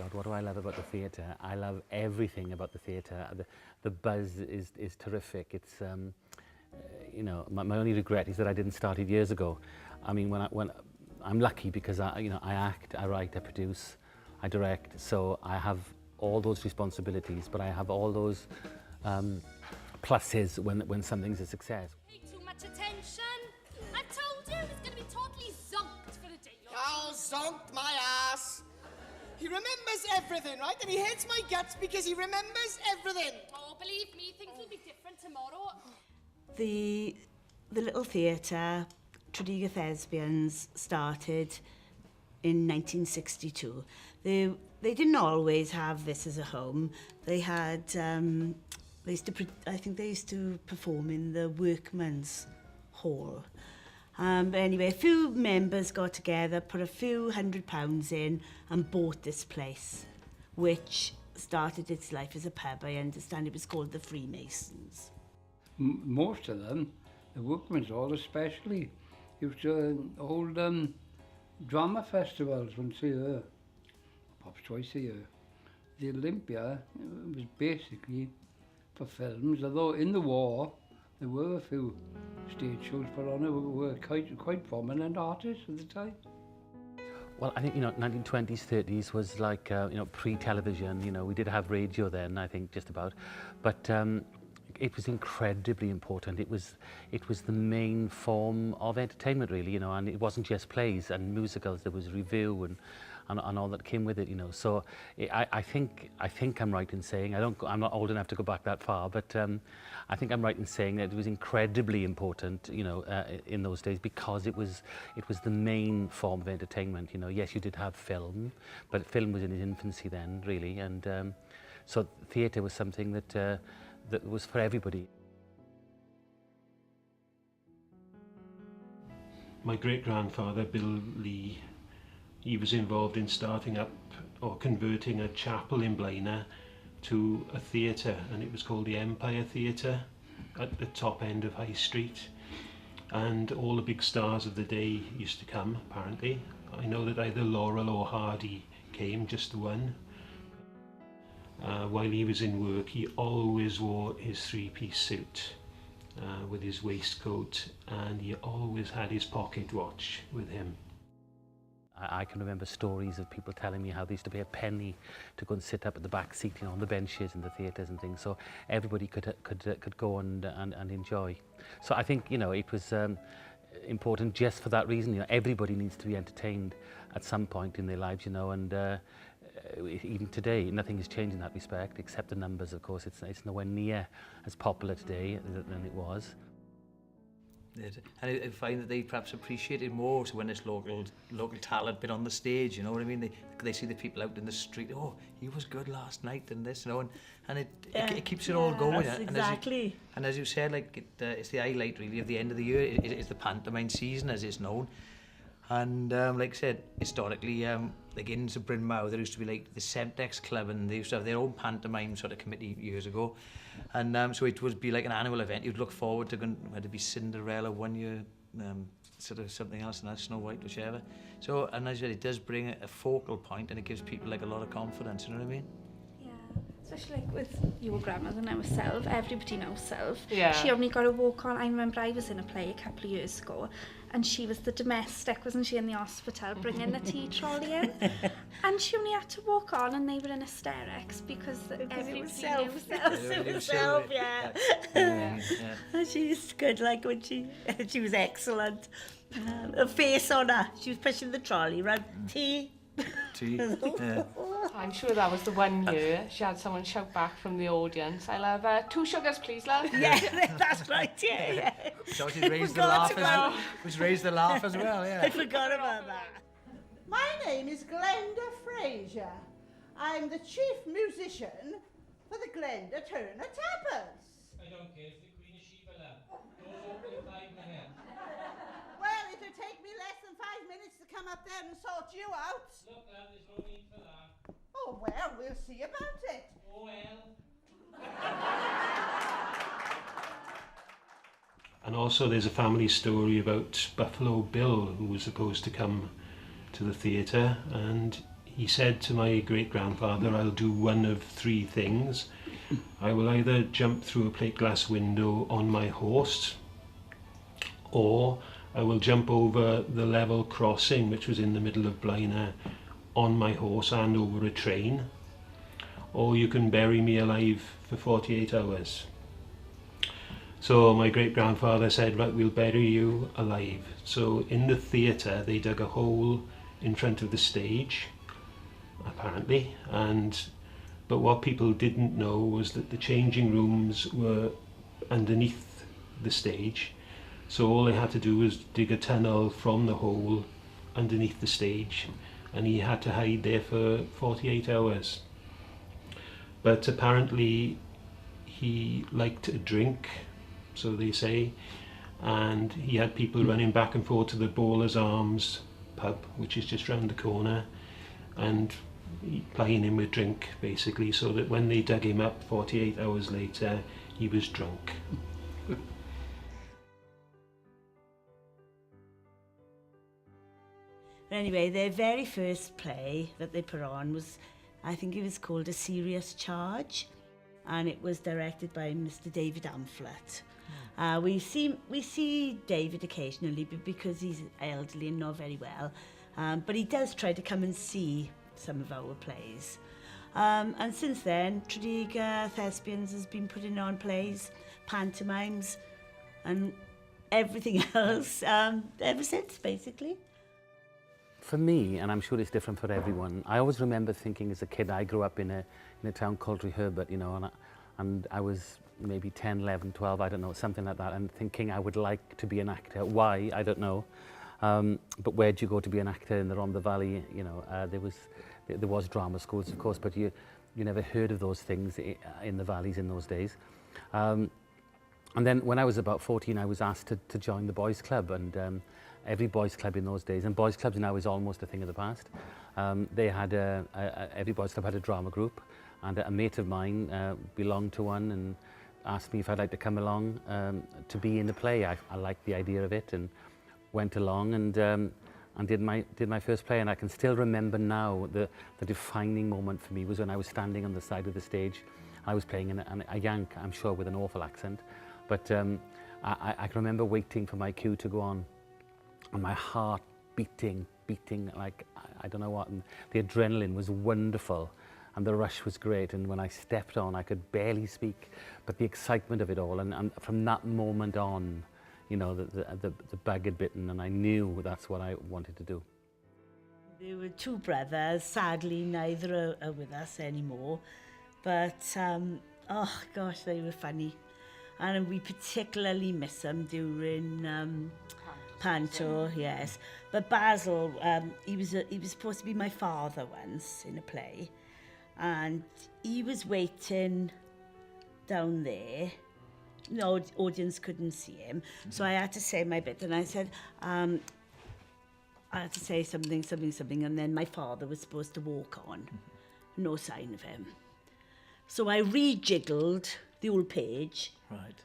God, what do I love about the theatre? I love everything about the theatre. The buzz is terrific. It's, you know, my only regret is that I didn't start it years ago. I mean, when I'm lucky because I act, I write, I produce, I direct. So I have all those responsibilities, but I have all those pluses when something's a success. Pay too much attention. I told you he's going to be totally zonked for a day. Oh, zonked my ass. He remembers everything, right? And he hates my guts because he remembers everything. Oh, believe me, things will be different tomorrow. The little theatre, Tredegar Thespians, started in 1962. They didn't always have this as a home. They had, I think they used to perform in the Workman's Hall. But anyway, a few members got together, put a few £100 in and bought this place, which started its life as a pub. I understand it was called the Freemasons. Most of them, the Workman's Hall especially, used to hold drama festivals once a year, perhaps twice a year. The Olympia was basically for films, although in the war there were a few stage shows put on it, were quite prominent artists at the time. Well, I think, 1920s, 30s was like, pre-television. We did have radio then, I think, just about. But it was incredibly important. It was the main form of entertainment, really, and it wasn't just plays and musicals. There was revue and all that came with it, So I think I'm right in saying, I'm not old enough to go back that far, but I think I'm right in saying that it was incredibly important, in those days, because it was the main form of entertainment. Yes, you did have film, but film was in its infancy then, really, and so theatre was something that was for everybody. My great-grandfather, Bill Lee, he was involved in starting up or converting a chapel in Blaenau to a theatre, and it was called the Empire Theatre at the top end of High Street. And all the big stars of the day used to come, apparently. I know that either Laurel or Hardy came, just the one. While he was in work, he always wore his three-piece suit with his waistcoat, and he always had his pocket watch with him. I can remember stories of people telling me how they used to pay a penny to go and sit up at the back seat, on the benches in the theatres and things, so everybody could go and enjoy. So I think, it was important just for that reason. Everybody needs to be entertained at some point in their lives, and even today, nothing has changed in that respect, except the numbers, of course. It's nowhere near as popular today than it was. And I find that they perhaps appreciate it more so when this local talent been on the stage, you know what I mean? They see the people out in the street, oh, he was good last night and this, and it keeps it all going. Exactly. And as you said, it's the highlight really of the end of the year. It's the pantomime season, as it's known. And like I said, historically, like in Bryn Mawr, there used to be like the Semtex Club, and they used to have their own pantomime sort of committee years ago. And so it would be like an annual event. You'd look forward to going, whether it be Cinderella one year, sort of something else, and that's Snow White, whichever. So, and as I said, it does bring a focal point, and it gives people like a lot of confidence, you know what I mean? Especially like with your grandmother and myself, everybody knows Sylv. Yeah. She only got to walk on. I remember I was in a play a couple of years ago, and she was the domestic, wasn't she, in the hospital, bringing the tea trolley in. And she only had to walk on, and they were in hysterics because everybody was knew Sylv. It was Sylv, yeah. And she was good, like when she was excellent. Her face on her, she was pushing the trolley around. Tea. I'm sure that was the one year she had someone shout back from the audience, I'll have 2 sugars please, love. Yeah, that's right, yeah. So she raised the laugh as well, yeah. I forgot about that. My name is Glenda Fraser. I'm the chief musician for the Glenda Turner Tappers. I don't care if the Queen of Sheba, love. Doors open at 5 minutes. Well, it'll take me less than 5 minutes to come up there and sort you out. Look, love, there's no need for that. Oh, well, we'll see about it. Oh, well. And also there's a family story about Buffalo Bill, who was supposed to come to the theatre, and he said to my great-grandfather, I'll do one of three things. I will either jump through a plate glass window on my horse, or I will jump over the level crossing, which was in the middle of Blaenau, on my horse and over a train, or you can bury me alive for 48 hours. So my great-grandfather said, right, we'll bury you alive. So in the theatre, they dug a hole in front of the stage, apparently, but what people didn't know was that the changing rooms were underneath the stage. So all they had to do was dig a tunnel from the hole underneath the stage, and he had to hide there for 48 hours. But apparently he liked a drink, so they say, and he had people running back and forth to the Bowler's Arms pub, which is just round the corner, and plying him with drink, basically, so that when they dug him up 48 hours later, he was drunk. Anyway, their very first play that they put on was, I think it was called A Serious Charge, and it was directed by Mr. David Amphlett. We see David occasionally because he's elderly and not very well, but he does try to come and see some of our plays. And since then, Tredegar Thespians has been putting on plays, pantomimes, and everything else ever since, basically. For me, and I'm sure it's different for everyone, I always remember thinking as a kid, I grew up in a town called Treherbert, you know, and I was maybe 10, 11, 12, I don't know, something like that, and thinking I would like to be an actor. Why? I don't know. But where do you go to be an actor in the Rhondda Valley? You know, there was drama schools, of course, but you never heard of those things in the valleys in those days. And then when I was about 14, I was asked to join the boys' club, and every boys' club in those days, and boys' clubs now is almost a thing of the past. They had every boys' club had a drama group, and a mate of mine belonged to one and asked me if I'd like to come along to be in the play. I liked the idea of it and went along and did my first play. And I can still remember now the defining moment for me was when I was standing on the side of the stage. I was playing a Yank, I'm sure, with an awful accent, but I can remember waiting for my cue to go on, and my heart beating like I don't know what, and the adrenaline was wonderful and the rush was great, and when I stepped on I could barely speak, but the excitement of it all, and from that moment on, you know, the bug had bitten, and I knew that's what I wanted to do. There were two brothers, sadly neither are with us anymore, but oh gosh, they were funny, and we particularly miss them during Panto, yes. But Basil, he was supposed to be my father once in a play, and he was waiting down there. No, audience couldn't see him, so I had to say my bit, and I said, I had to say something, and then my father was supposed to walk on. No sign of him. So I rejiggled the old page. Right.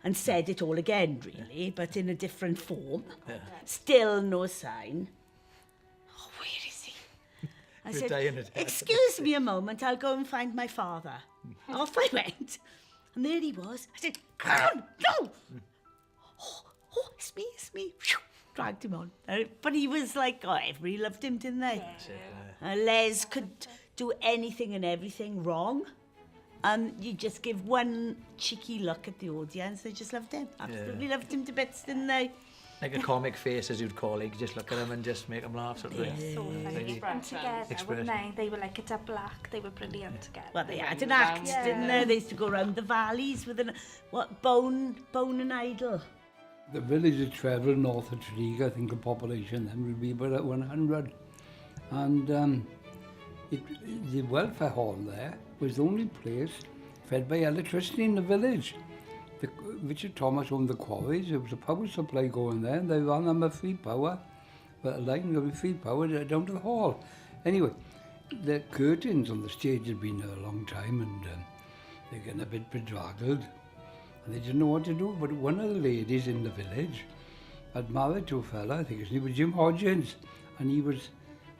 And said it all again, really, but in a different form. Yeah. Still no sign. Oh, where is he? I said, excuse me a moment, I'll go and find my father. Off I went. And there he was. I said, come on, go! Oh, it's me. Dragged him on. But he was like, oh, everybody loved him, didn't they? Yeah. Les could do anything and everything wrong. You just give one cheeky look at the audience, they just loved him. Absolutely loved him to bits, didn't they? Like a comic face, as you'd call it. You just look at him and just make him laugh, sort of thing. So funny. And together, wouldn't they? They were like a double act. They were brilliant together. Well, they had an act, didn't they? They used to go around the valleys with bone and idol. The village of Tredegar, north of Tredegar, I think the population then would be about 100. And the welfare hall there was the only place fed by electricity in the village. Richard Thomas owned the quarries. There was a power supply going there, and they ran them with free power. But a line with free power down to the hall. Anyway, the curtains on the stage had been there a long time, and they're getting a bit bedraggled. And they didn't know what to do. But one of the ladies in the village had married to a fella, I think his name was Jim Hodgins, and he was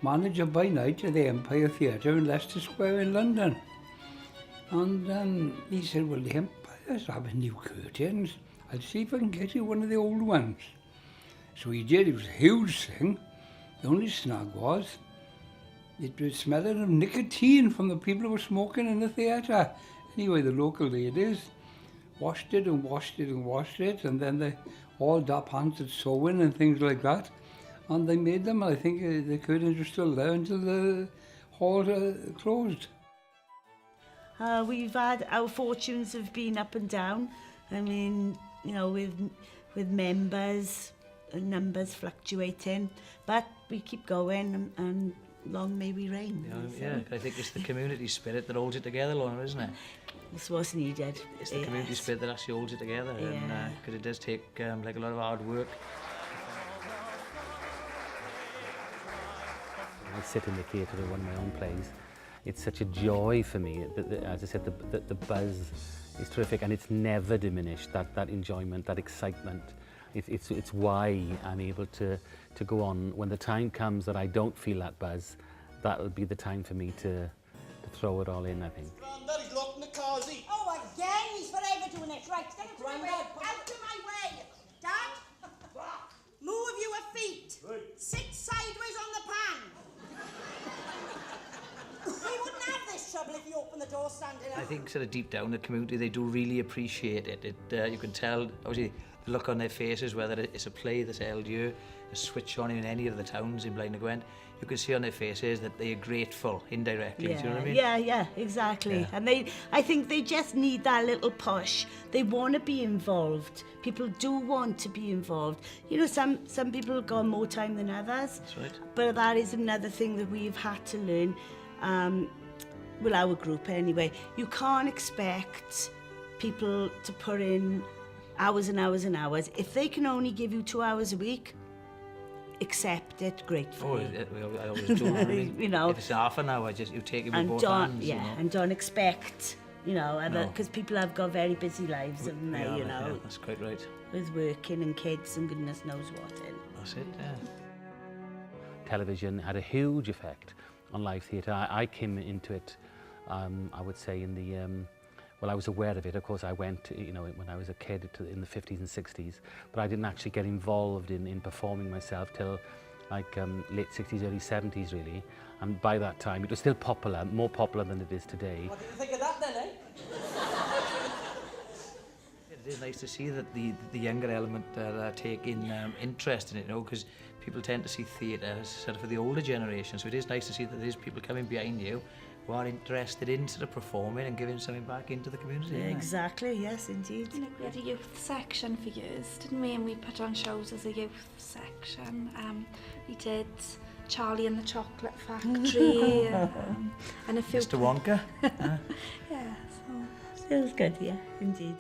manager by night of the Empire Theatre in Leicester Square in London. And he said, well, the Empire's having new curtains. I'll see if I can get you one of the old ones. So he did. It was a huge thing. The only snag was it was smelling of nicotine from the people who were smoking in the theatre. Anyway, the local ladies washed it and washed it and washed it, and then they all dap hands at sewing and things like that. And they made them, I think the curtains were still there until the hall closed. We've had, our fortunes have been up and down. I mean, you know, with members and numbers fluctuating, but we keep going and long may we reign. Yeah, I think it's the community spirit that holds it together, Lorna, isn't it? It's what's needed. It's the community spirit that actually holds it together, and because it does take like a lot of hard work. I sit in the theatre of one of my own plays. It's such a joy for me. As I said, the buzz is terrific, and it's never diminished. That enjoyment, that excitement. It's why I'm able to go on. When the time comes that I don't feel that buzz, that will be the time for me to throw it all in, I think. Grandad, he's locked in the car, is he? Oh, again, he's forever doing it. Right, get out of my way. Out of my way. Dad, move your feet. Right. Sit sideways on the pan. We wouldn't have this trouble if you opened the door standing up. I think sort of deep down the community, they do really appreciate it. You can tell, obviously, the look on their faces, whether it's a play that's held here, a switch on in any of the towns in Blaenau Gwent, you can see on their faces that they are grateful indirectly. Yeah, do you know what I mean? yeah, exactly. Yeah. And I think they just need that little push. They want to be involved. People do want to be involved. You know, some people have got more time than others. That's right. But that is another thing that we've had to learn. Well, our group anyway. You can't expect people to put in hours and hours and hours. If they can only give you 2 hours a week, accept it gratefully. I always do. Really. You know, if it's half an hour, just you take it with and both don't, hands. yeah, you know? and don't expect, you know, No. because people have got very busy lives, haven't they? Yeah, You know, yeah, that's quite right. with working and kids and goodness knows what. That's it. Yeah. Television had a huge effect on live theatre. I came into it, I would say, in the well, I was aware of it. Of course, I went, you know, when I was a kid in the 50s and 60s, but I didn't actually get involved in performing myself till like late 60s, early 70s, really. And by that time, it was still popular, more popular than it is today. What did you think of that then, eh? It is nice to see that the younger element are taking interest in it, you know, because people tend to see theatre as sort of for the older generation. So it is nice to see that there's people coming behind you who are interested in sort of performing and giving something back into the community. Yeah, exactly, yes, indeed. Like we had a youth section for years, didn't we? And we put on shows as a youth section. We did Charlie and the Chocolate Factory and a few... Mr. Wonka. Yeah, so... It was good, yeah, indeed.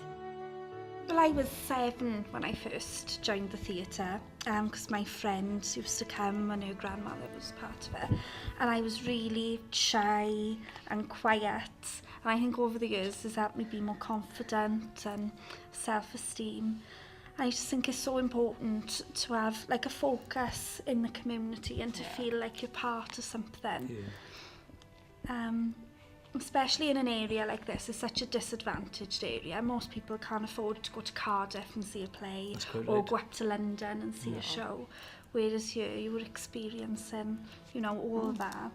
Well, I was 7 when I first joined the theatre, because my friend used to come and her grandmother was part of it. And I was really shy and quiet. And I think over the years it's helped me be more confident and self-esteem. I just think it's so important to have like a focus in the community and to feel like you're part of something. Yeah. Especially in an area like this, it's such a disadvantaged area. Most people can't afford to go to Cardiff and see a play or go up to London and see a show. Whereas here you were experiencing, you know, all of that.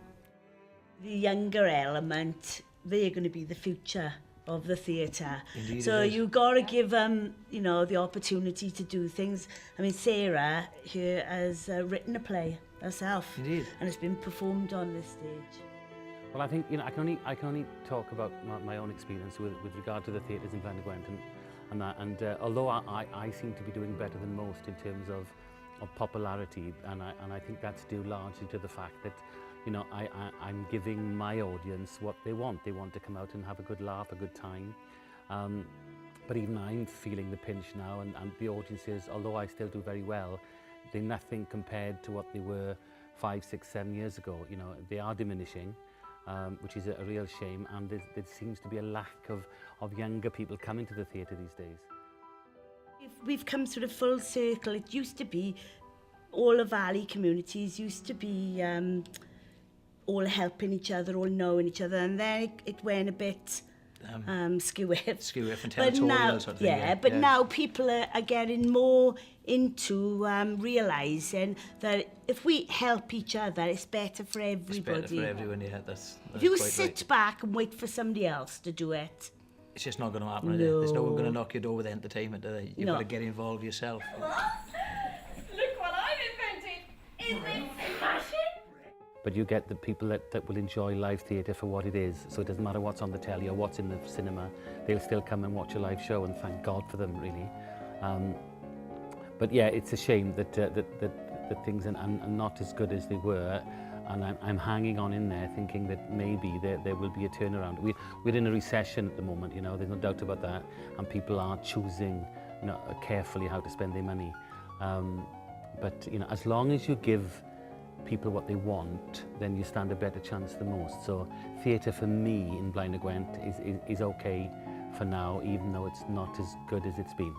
The younger element, they're going to be the future of the theatre. So you've got to give them, you know, the opportunity to do things. I mean, Sarah here has written a play herself. Indeed. And it's been performed on this stage. Well, I think, you know, I can only talk about my own experience with regard to the theatres in Blaenau Gwent and that. And although I seem to be doing better than most in terms of popularity, and I think that's due largely to the fact that, you know, I'm giving my audience what they want. They want to come out and have a good laugh, a good time. But even I'm feeling the pinch now, and the audiences, although I still do very well, they're nothing compared to what they were 5, 6, 7 years ago. You know, they are diminishing. Which is a real shame, and there seems to be a lack of younger people coming to the theatre these days. We've come sort of full circle. It used to be, all the valley communities used to be all helping each other, all knowing each other, and then it went a bit skew-iff. Skew-iff and But territorial now, sort of thing. but now people are getting more into realising that if we help each other, it's better for everybody. It's better for everyone, yeah. That's if you quite sit right. back and wait for somebody else to do it, It's just not going to happen, is it? There's no one going to knock your door with entertainment, are they? You've got to get involved yourself. Look what I've invented! Isn't it smashing? But you get the people that will enjoy live theatre for what it is, so it doesn't matter what's on the telly or what's in the cinema, they'll still come and watch a live show, and thank God for them, really. But yeah, it's a shame that things are not as good as they were, and I'm hanging on in there thinking that maybe there will be a turnaround. We're in a recession at the moment, you know, there's no doubt about that, and people are choosing, you know, carefully how to spend their money. But you know, as long as you give people what they want, then you stand a better chance than most. So theatre for me in Blaenau Gwent is okay for now, even though it's not as good as it's been.